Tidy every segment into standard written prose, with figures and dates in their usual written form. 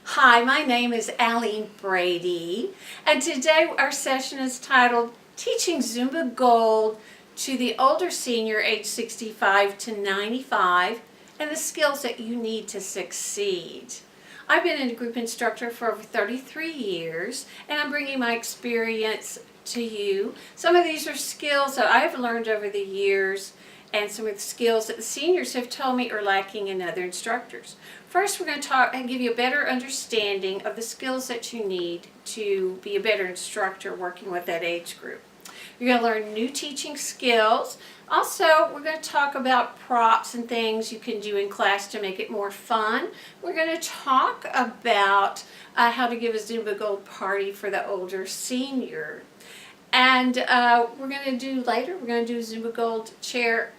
Hi, my name is Aline Brady, and today our session is titled Teaching Zumba Gold to the Older Senior age 65 to 95 and the Skills that you need to succeed. I've been a group instructor for over 33 years, and I'm bringing my experience to you. Some of these are skills that I've learned over the years and some of the skills that the seniors have told me are lacking in other instructors. First, we're going to talk and give you a better understanding of the skills that you need to be a better instructor working with that age group. You're going to learn new teaching skills. Also, we're going to talk about props and things you can do in class to make it more fun. We're going to talk about how to give a Zumba Gold party for the older senior. And we're going to do a Zumba Gold chair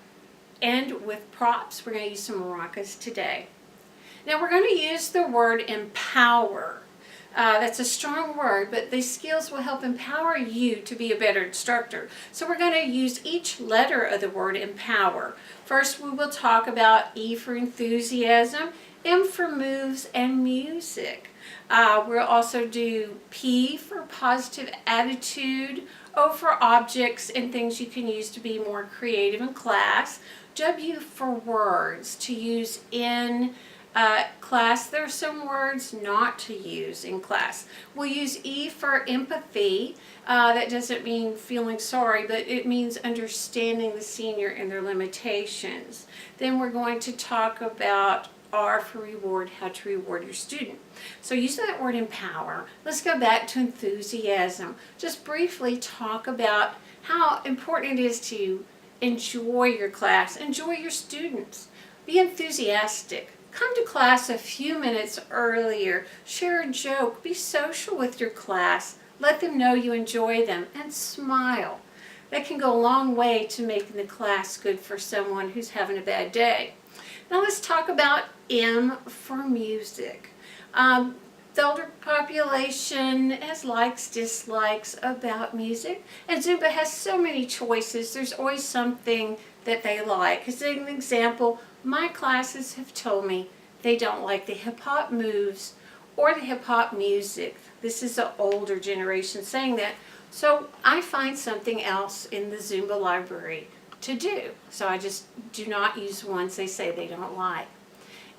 and with props. We're going to use some maracas today. Now we're going to use the word empower. That's a strong word, but these skills will help empower you to be a better instructor. So we're going to use each letter of the word empower. First, we will talk about E for enthusiasm, M for moves and music. We'll also do P for positive attitude, O for objects and things you can use to be more creative in class, W for words to use in class. There are some words not to use in class. We'll use E for empathy. That doesn't mean feeling sorry, but it means understanding the senior and their limitations. Then we're going to talk about R for reward, how to reward your student. So using that word empower, let's go back to enthusiasm. Just briefly talk about how important it is to enjoy your class, enjoy your students, be enthusiastic. Come to class a few minutes earlier, share a joke, be social with your class, let them know you enjoy them, and smile. That can go a long way to making the class good for someone who's having a bad day. Now let's talk about M for music. The older population has likes, dislikes about music, and Zumba has so many choices. There's always something that they like. As an example, my classes have told me they don't like the hip-hop moves or the hip-hop music. This is an older generation saying that. So I find something else in the Zumba library to do. So I just do not use ones they say they don't like.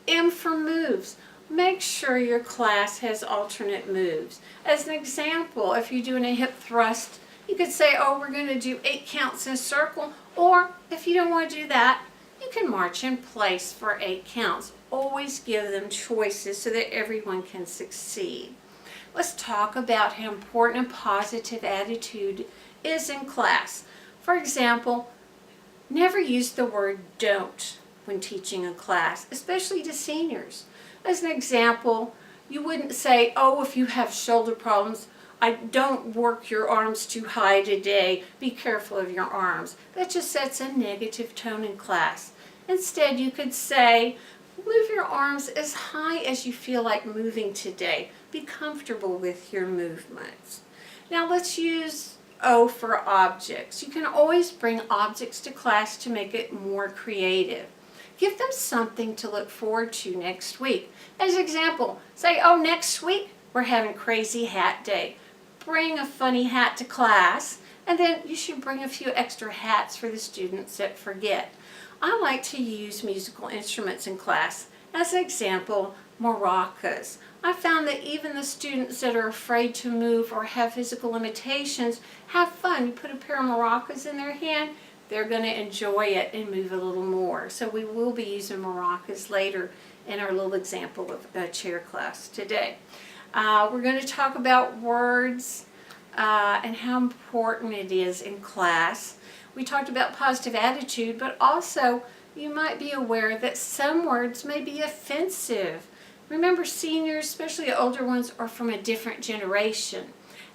M for moves. Make sure your class has alternate moves. As an example, if you're doing a hip thrust, you could say, oh, we're going to do 8 counts in a circle. Or if you don't want to do that, you can march in place for 8 counts. Always give them choices so that everyone can succeed. Let's talk about how important a positive attitude is in class. For example, never use the word don't when teaching a class, especially to seniors. As an example, you wouldn't say, oh, if you have shoulder problems, don't work your arms too high today. Be careful of your arms. That just sets a negative tone in class. Instead, you could say, move your arms as high as you feel like moving today. Be comfortable with your movements. Now let's use O for objects. You can always bring objects to class to make it more creative. Give them something to look forward to next week. As an example, say, oh, next week we're having crazy hat day. Bring a funny hat to class, and then you should bring a few extra hats for the students that forget. I like to use musical instruments in class. As an example, maracas. I found that even the students that are afraid to move or have physical limitations have fun. You put a pair of maracas in their hand, they're going to enjoy it and move a little more. So we will be using maracas later in our little example of a chair class today. We're going to talk about words and how important it is in class. We talked about positive attitude, but also you might be aware that some words may be offensive. Remember, seniors, especially older ones, are from a different generation.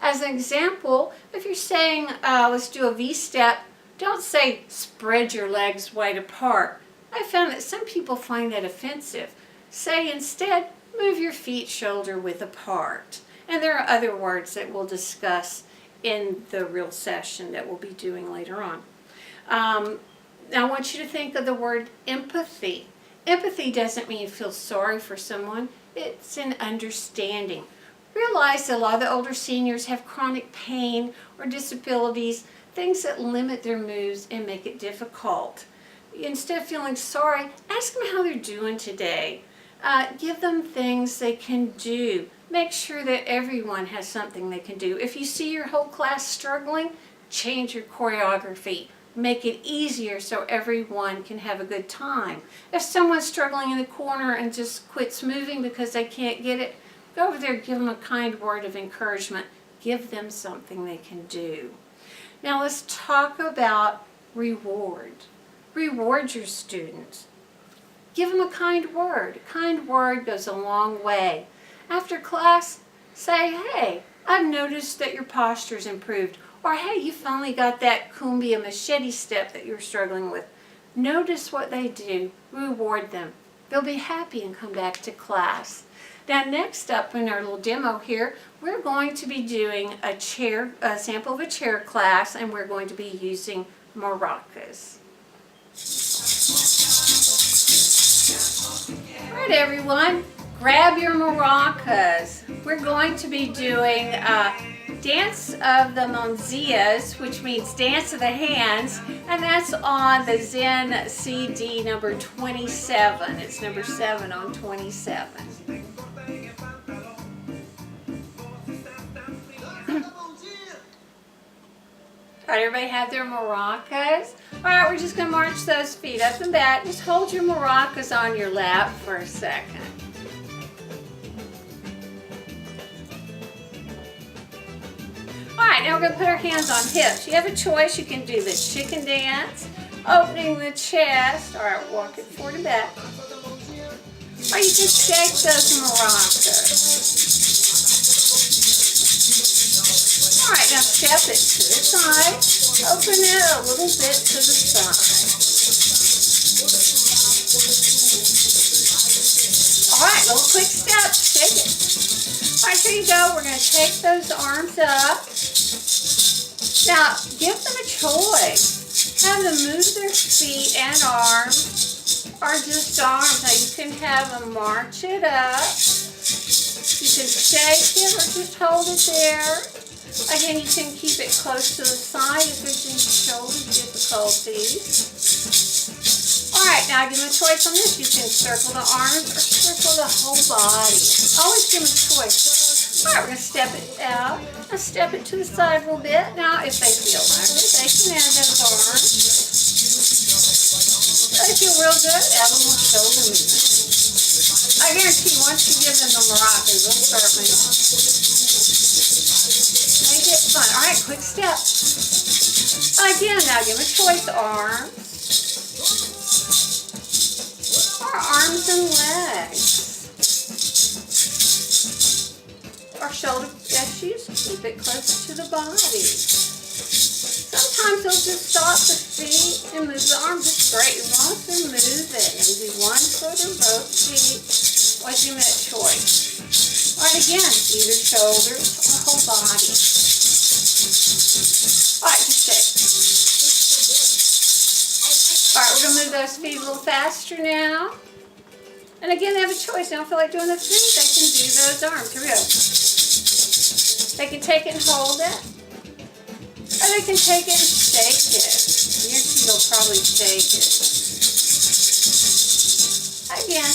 As an example, if you're saying, let's do a V-step, don't say spread your legs wide apart. I found that some people find that offensive. Say instead, move your feet shoulder width apart. And there are other words that we'll discuss in the real session that we'll be doing later on. Now I want you to think of the word empathy. Empathy doesn't mean you feel sorry for someone. It's an understanding. Realize that a lot of the older seniors have chronic pain or disabilities, things that limit their moves and make it difficult. Instead of feeling sorry, ask them how they're doing today. Give them things they can do. Make sure that everyone has something they can do. If you see your whole class struggling, change your choreography. Make it easier so everyone can have a good time. If someone's struggling in the corner and just quits moving because they can't get it, go over there, give them a kind word of encouragement. Give them something they can do. Now let's talk about reward. Reward your students. Give them a kind word. A kind word goes a long way. After class, say, hey, I've noticed that your posture's improved. Or, hey, you finally got that cumbia machete step that you were struggling with. Notice what they do. Reward them. They'll be happy and come back to class. Now, next up in our little demo here, we're going to be doing a sample of a chair class, and we're going to be using maracas. All right, everyone, grab your maracas. We're going to be doing Dance of the Monzias, which means Dance of the Hands, and that's on the Zen CD number 27. It's number 7 on 27. All right, everybody have their maracas? All right, we're just going to march those feet up and back. Just hold your maracas on your lap for a second. All right, now we're going to put our hands on hips. You have a choice. You can do the chicken dance, opening the chest. All right, walk it forward and back. Or you can shake those maracas. All right, now step it to the side. Open it a little bit to the side. All right, little quick step. Shake it. All right, here you go. We're going to take those arms up. Now, give them a choice. Have them move their feet and arms, or just arms. Now, you can have them march it up. You can shake it or just hold it there. Again, you can keep it close to the side if there's any shoulder difficulties. All right, now give them a choice on this. You can circle the arms or circle the whole body. Always give them a choice. All right, we're going to step it out. Now step it to the side a little bit. Now, if they feel like it, they can add those arms. They feel real good. Add a little shoulder movement. I guarantee once you give them the maracas, they'll start moving. Make it fun. All right, quick step. Again, now give them a choice. Arms. Or arms and legs. Or shoulder issues, keep it close to the body. Sometimes they'll just stop the feet and move the arms. It's great as long as they're moving. And do one foot or both feet. Or give them that choice. All right, again, either shoulders or whole body. All right, just shake. All right, we're going to move those feet a little faster now. And again, they have a choice. They don't feel like doing the feet, they can do those arms. Here we go. They can take it and hold it. Or they can take it and shake it. Your feet will probably shake it. Again.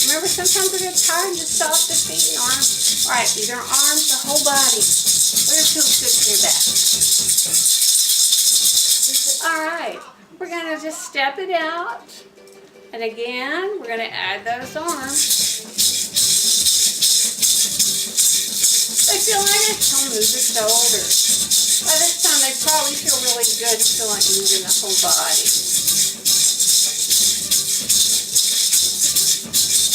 Remember, sometimes we get tired and just stop the feet and arms. All right, either arms or whole body. Whatever feels good for your back. All right, we're going to just step it out. And again, we're going to add those arms. They feel like it, don't move the shoulders. By this time, they probably feel really good, feel like moving the whole body.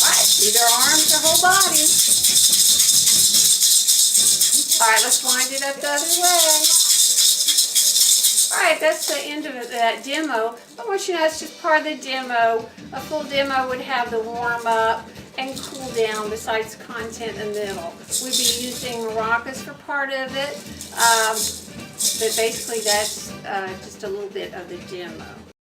All right, either arms or whole body. All right, let's wind it up the other way. All right, that's the end of that demo. I want you to know it's just part of the demo. A full demo would have the warm-up and cool down besides content in the middle. We'd be using maracas for part of it, but basically that's just a little bit of the demo.